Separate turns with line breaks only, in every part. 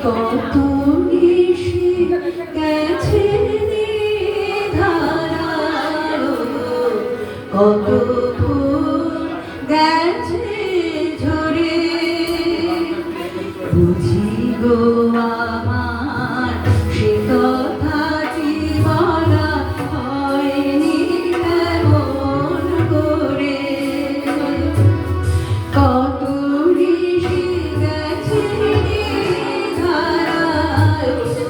কত নিশি গেছে ধারালো, কত ফুল গেছে ঝরে, বুঝি গো আমার সে কথা বলা হয়নি এমন করে। কত নিশি গেছে ধারালো,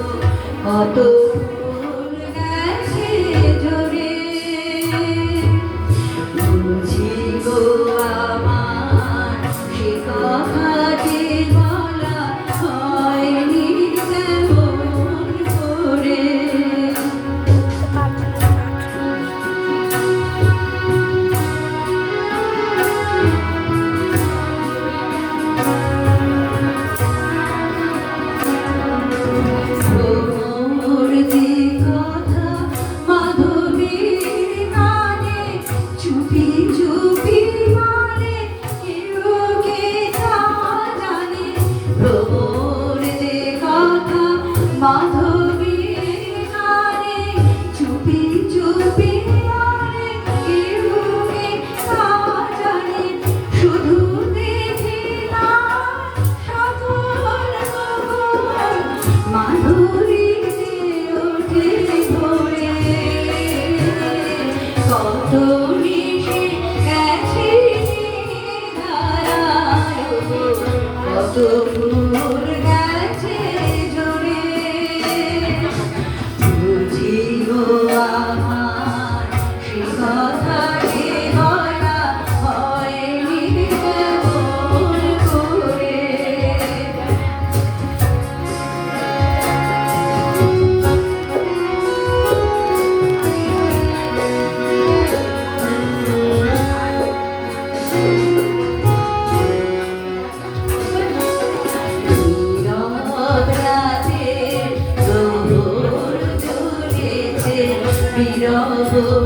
কত ফুল গেছে ঝরে, বুঝি গো আমার সে কথা বলা হয়নি তেমন করে। চুপি চুপি মানে কেউ কে তা জানে, ভ্রমর যে কথা মাধবীর গানে, চুপি চুপি মানে কেউ কে তা জানে, শুধু দেখি না সকল খবর মাধুরীতে ওঠে ভরে। কত নিশি গেছে ধারালো, কত ফুল গেছে ঝরে, বুঝি গো আমার সে কথা বলা হয়নি কেমন করে। বিরহ